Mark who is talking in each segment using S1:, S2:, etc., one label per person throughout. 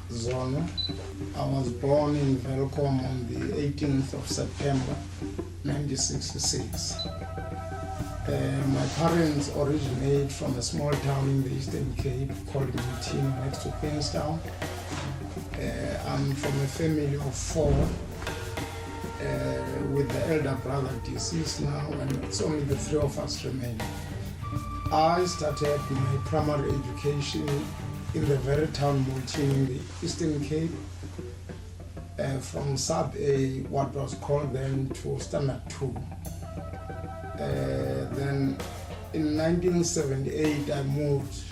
S1: Zono. I was born in Velkom on the 18th of September 1966. My parents originate from a small town in the Eastern Cape called Mutino, next to Queenstown. I'm from a family of four, with the elder brother deceased now, and it's only the three of us remaining. I started my primary education in the very town Mutino in the Eastern Cape, from sub A, what was called then, to standard 2. Then in 1978 I moved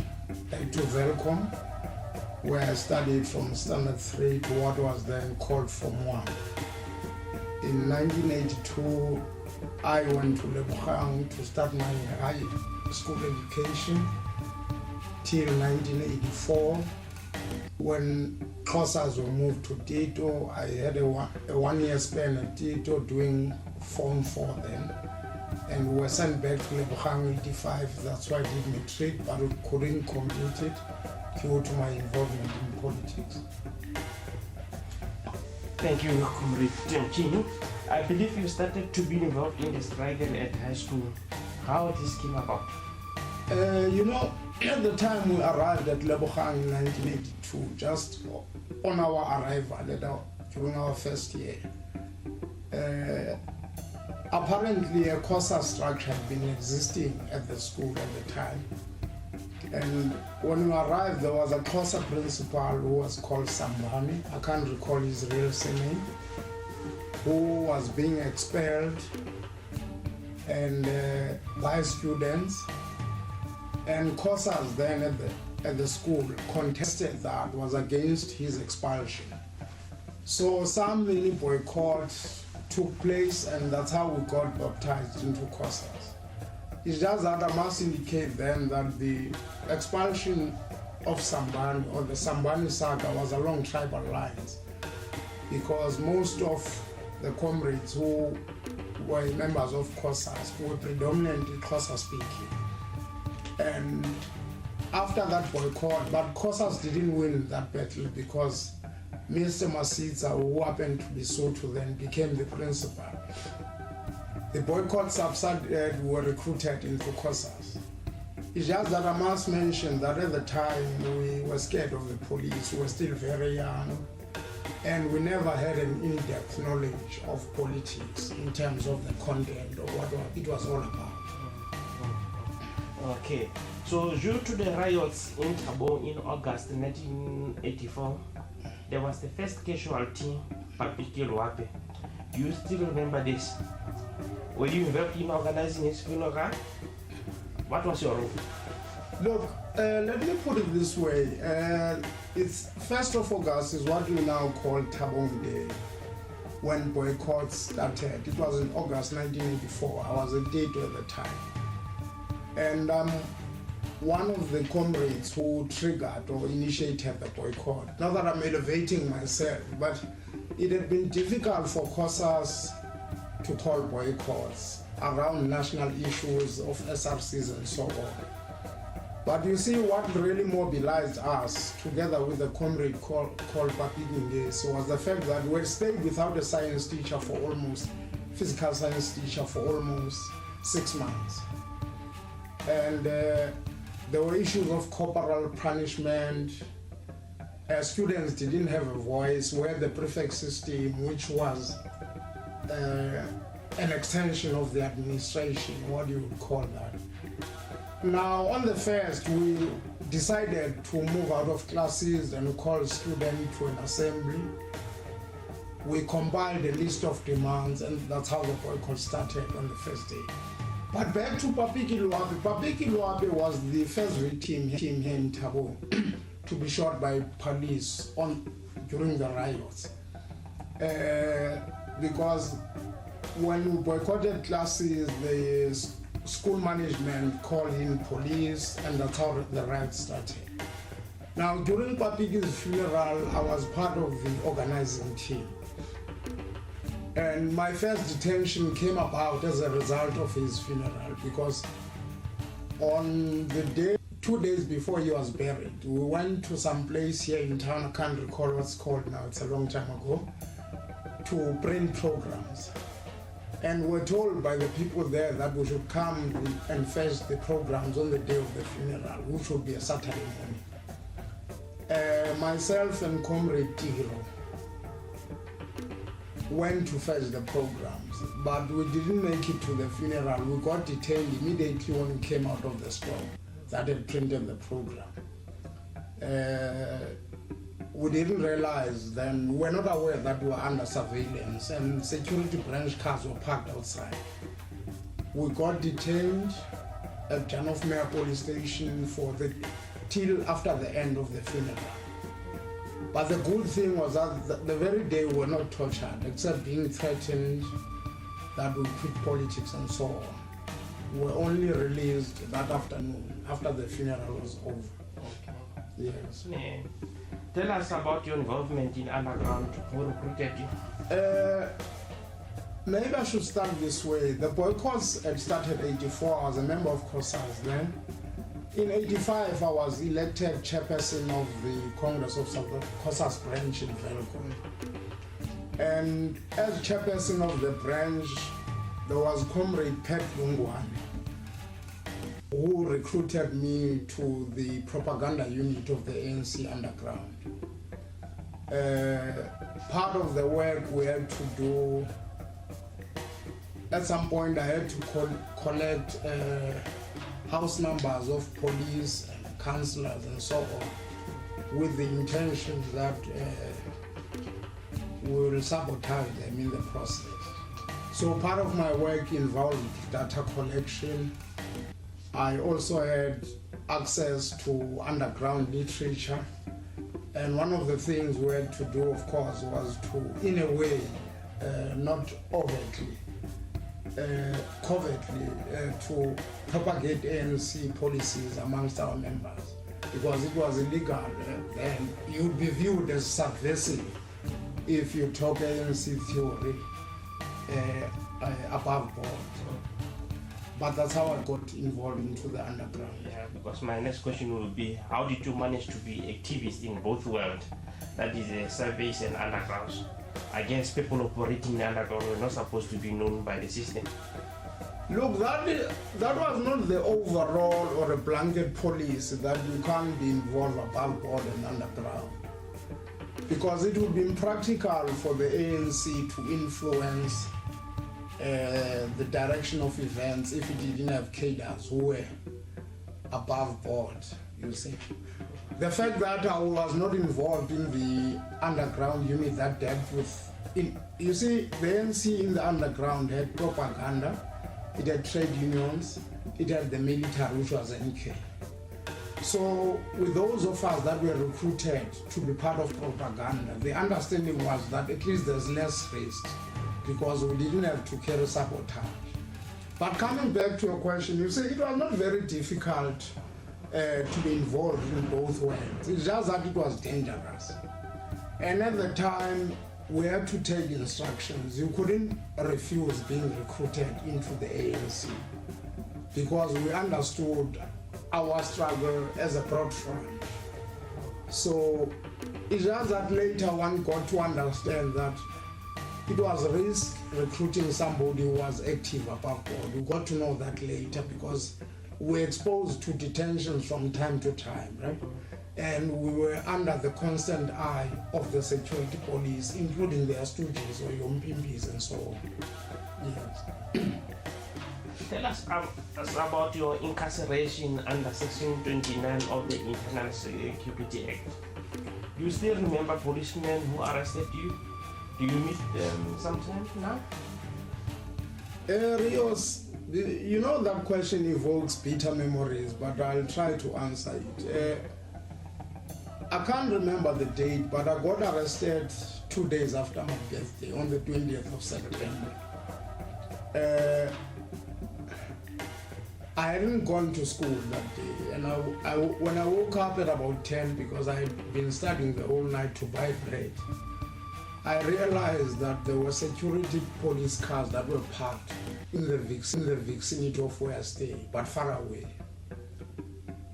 S1: to Velkom, where I studied from standard 3 to what was then called Form 1. In 1982 I went to Lebogang to start my high school education till 1984, when Xhosas were moved to Tito. I had a one-year span at Tito doing Form 4 then, and we were sent back to Lebogang 85. That's why I did matric, but I couldn't complete it due to my involvement in politics.
S2: Thank you, Comrade Chino. I believe you started to be involved in the struggle at high school. How this came about?
S1: At the time we arrived at Lebogang in 1982, just on our arrival during our first year, apparently a COSA structure had been existing at the school at the time. And when we arrived, there was a COSA principal who was called Sambani, I can't recall his real surname, who was being expelled and by students. And COSAs then at the school contested that, was against his expulsion. So some mini boycotts took place, and that's how we got baptized into COSAs. It's just that I must indicate then that the expulsion of Sambani, or the Sambani saga, was along tribal lines, because most of the comrades who were members of COSAs were predominantly Xhosa speaking. And after that boycott, but COSAs didn't win that battle, because Mr. Masitsa, who happened to be Sotho then, became the principal. The boycott subsided, were recruited into COSAs. It's just that I must mention that at the time we were scared of the police, we were still very young, and we never had an in-depth knowledge of politics in terms of the content or what it was all about.
S2: Okay, so due to the riots in Thabo in August 1984, there was the first casualty, Papiki Luape. Do you still remember this? Were you involved in organizing his funeral? What was your role?
S1: Look, let me put it this way. It's 1st of August is what we now call Thabong Day, when boycotts started. It was in August 1984. I was a Tito at the time. And one of the comrades who triggered or initiated the boycott, not that I'm elevating myself, but it had been difficult for COSAs to call boycotts around national issues of SRCs and so on. But you see, what really mobilized us, together with a comrade called Papi Ngesi, was the fact that we stayed without a science teacher for almost, physical science teacher for almost 6 months. And there were issues of corporal punishment. Students didn't have a voice. We had the prefect system, which was an extension of the administration, what you would call that. Now, on the first, we decided to move out of classes and call students to an assembly. We compiled a list of demands, and that's how the boycott started on the first day. But back to Papiki Luape. Papiki Luape was the first victim here in Thabo to be shot by police during the riots. Because when we boycotted classes, the school management called in police, and that's how the riots started. Now, during Papiki's funeral, I was part of the organizing team. And my first detention came about as a result of his funeral, because on the day 2 days before he was buried, we went to some place here in town, I can't recall what's called now, it's a long time ago, to print programs. And we're told by the people there that we should come and fetch the programs on the day of the funeral, which would be a Saturday morning. Myself and Comrade Tiro went to fetch the programs, but we didn't make it to the funeral. We got detained immediately when we came out of the store that had printed the program. We didn't realize then, we were not aware that we were under surveillance and security branch cars were parked outside. We got detained at Janofmeyer police station till after the end of the funeral. But the good thing was that the very day we were not tortured, except being threatened that we quit politics and so on. We were only released that afternoon, after the funeral was over.
S2: Okay.
S1: Yes.
S2: Yeah. Tell us about your involvement in underground. Who recruited you?
S1: Maybe I should start this way. The boycotts had started in '84. I was a member of COSAS then. In '85, I was elected chairperson of the Congress of South Africa, COSAS branch in Velkom. And as chairperson of the branch, there was Comrade Pat Lungwane, who recruited me to the propaganda unit of the ANC underground. Part of the work we had to do, at some point I had to collect house numbers of police and councillors and so on, with the intention that we will sabotage them in the process. So part of my work involved data collection. I also had access to underground literature, and one of the things we had to do, of course, was to, in a way, not overtly, covertly, to propagate ANC policies amongst our members, because it was illegal then. You'd be viewed as subversive if you talk ANC theory above board. But that's how I got involved into the underground.
S2: Yeah, because my next question will be, how did you manage to be activist in both worlds, that is the service and undergrounds? I guess people operating in the underground were not supposed to be known by the system.
S1: Look, that was not the overall or a blanket policy that you can't be involved above board and underground. Because it would be impractical for the ANC to influence the direction of events if it didn't have cadres who were above board, you see. The fact that I was not involved in the underground unit that dealt with, you see, the ANC in the underground had propaganda, it had trade unions, it had the military, which was NK. So with those of us that were recruited to be part of propaganda, the understanding was that at least there's less risk, because we didn't have to carry sabotage. But coming back to your question, you see, it was not very difficult to be involved in both worlds. It's just that it was dangerous. And at the time, we had to take instructions. You couldn't refuse being recruited into the ANC, because we understood our struggle as a broad front. So it's just that later one got to understand that it was a risk recruiting somebody who was active above board. We got to know that later, because we were exposed to detentions from time to time, right? And we were under the constant eye of the security police, including their stooges or yompimpis and so on. Yes.
S2: Tell us about your incarceration under Section 29 of the Internal Security Act. Do you still remember policemen who arrested you? Do you meet them sometimes now?
S1: Rios, you know that question evokes bitter memories, but I'll try to answer it. I can't remember the date, but I got arrested 2 days after my birthday, on the 20th of September. I hadn't gone to school that day, and when I woke up at about 10, because I had been studying the whole night to buy bread, I realized that there were security police cars that were parked in the vicinity of where I stay, but far away.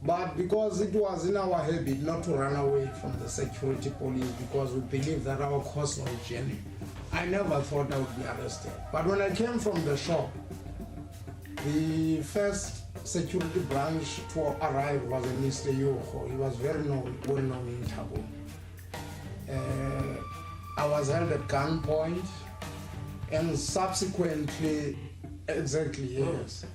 S1: But because it was in our habit not to run away from the security police because we believe that our cause was genuine, I never thought I would be arrested. But when I came from the shop, the first security branch to arrive was a Mr. Yoho. He was well known in Thabo. I was held at gunpoint, and subsequently, exactly, yes.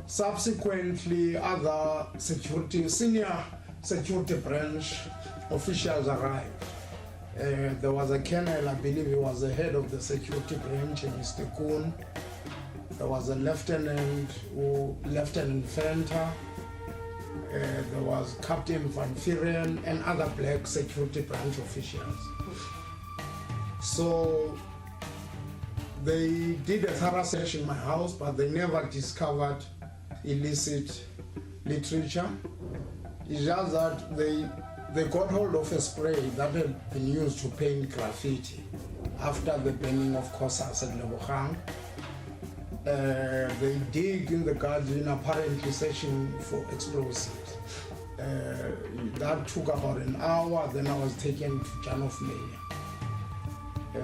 S1: Subsequently, other senior security branch officials arrived. There was a colonel, I believe he was the head of the security branch, Mr. Kuhn. There was a Lieutenant Fenter. There was Captain Van Vieren and other black security branch officials. So they did a thorough search in my house, but they never discovered illicit literature. It's just that they got hold of a spray that had been used to paint graffiti after the burning of Kosas at Lebogang. They dig in the garden, apparently searching for explosives. That took about an hour, then I was taken to Jan of Meyer.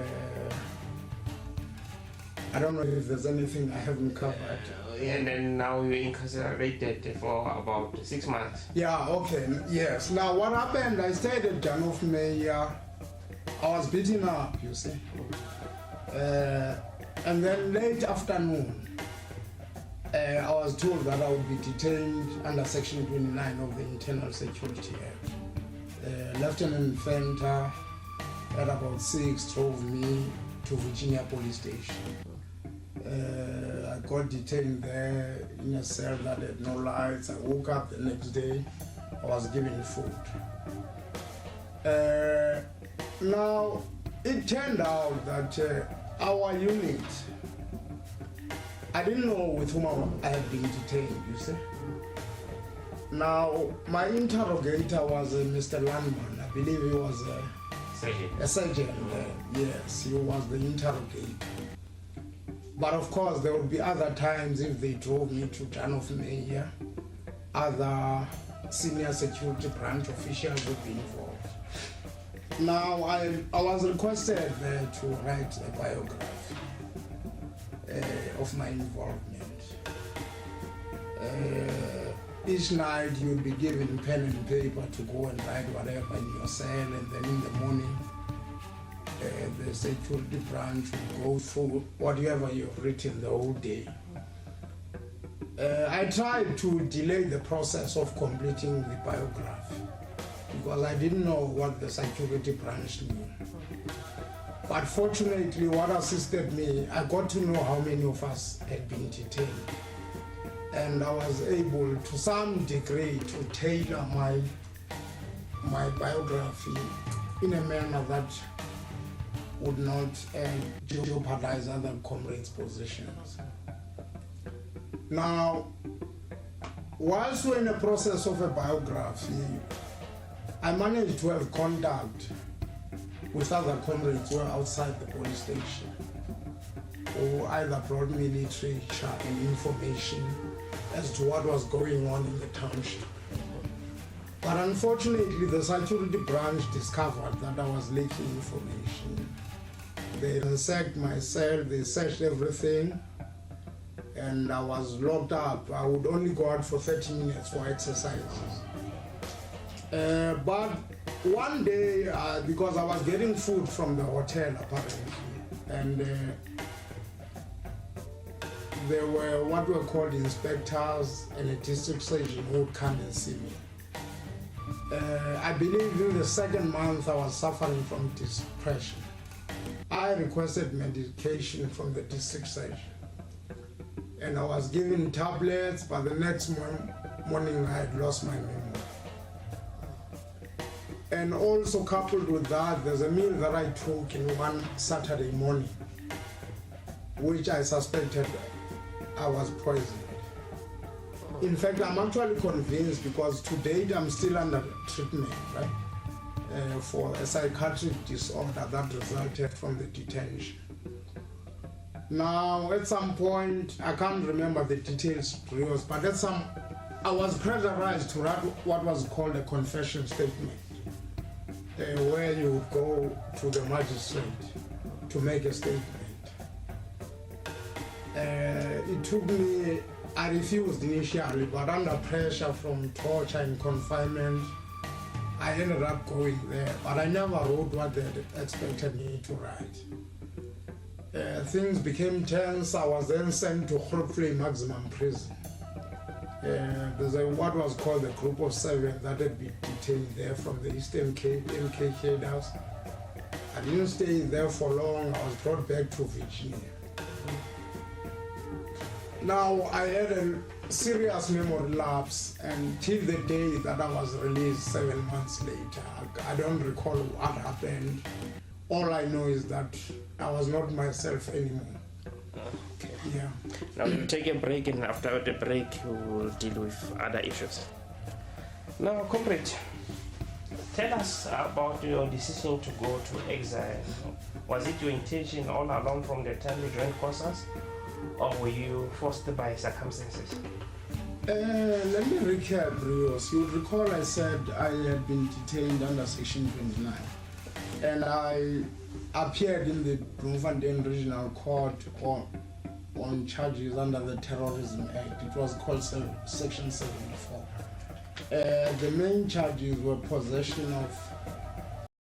S1: I don't know if there's anything I haven't covered.
S2: And then now you're incarcerated for about 6 months.
S1: Yeah, okay, yes. Now what happened, I stayed at Jan of Meyer. I was beaten up, you see. And then late afternoon, I was told that I would be detained under Section 29 of the Internal Security Act. Lieutenant Fenter at about 6 drove me to Virginia Police Station. I got detained there in a cell that had no lights. I woke up the next day, I was given food. Now, it turned out that our unit, I didn't know with whom I had been detained, you see. Now, my interrogator was Mr. Landman. I believe he was a sergeant. Yes, he was the interrogator. But of course, there would be other times if they drove me to Jan of Meyer, other senior security branch officials would be involved. Now, I was requested to write a biography of my involvement. Each night you'll be given pen and paper to go and write whatever in your cell, and then in the morning the security branch will go through whatever you've written the whole day. I tried to delay the process of completing the biography because I didn't know what the security branch knew. But fortunately, what assisted me, I got to know how many of us had been detained. And I was able, to some degree, to tailor my biography in a manner that would not jeopardize other comrades' positions. Now, whilst we're in the process of a biography, I managed to have contact with other comrades who were outside the police station, who either brought me literature and information as to what was going on in the township. But unfortunately, the security branch discovered that I was leaking information. They ransacked my cell, they searched everything, and I was locked up. I would only go out for 30 minutes for exercises. But one day, because I was getting food from the hotel apparently, and there were what were called inspectors and a district surgeon who would come and see me. I believe in the second month I was suffering from depression. I requested medication from the district surgeon, and I was given tablets, but the next morning I had lost my memory. And also coupled with that, there's a meal that I took in one Saturday morning, which I suspected I was poisoned. In fact, I'm actually convinced because to date I'm still under treatment, right? For a psychiatric disorder that resulted from the detention. Now, at some point, I can't remember the details, but at some I was pressurized to write what was called a confession statement, where you would go to the magistrate to make a statement. It took me, I refused initially, but under pressure from torture and confinement, I ended up going there, but I never wrote what they had expected me to write. Things became tense. I was then sent to Grootfontein Maximum Prison. There's what was called the Group of 7 that had been detained there from the Eastern Cape, MK House. I didn't stay there for long. I was brought back to Virginia. Now, I had a serious memory lapse, and till the day that I was released 7 months later, I don't recall what happened. All I know is that I was not myself anymore.
S2: Okay.
S1: Yeah.
S2: Now we'll take a break, and after the break, we will deal with other issues. Now, comrade, tell us about your decision to go to exile. Was it your intention all along from the time you joined COSAS, or were you forced by circumstances?
S3: Let me recap, Rios. You would recall I said I had been detained under Section 29, and I appeared in the Bloemfontein Regional Court on charges under the Terrorism Act. It was called Section 74. The main charges were possession of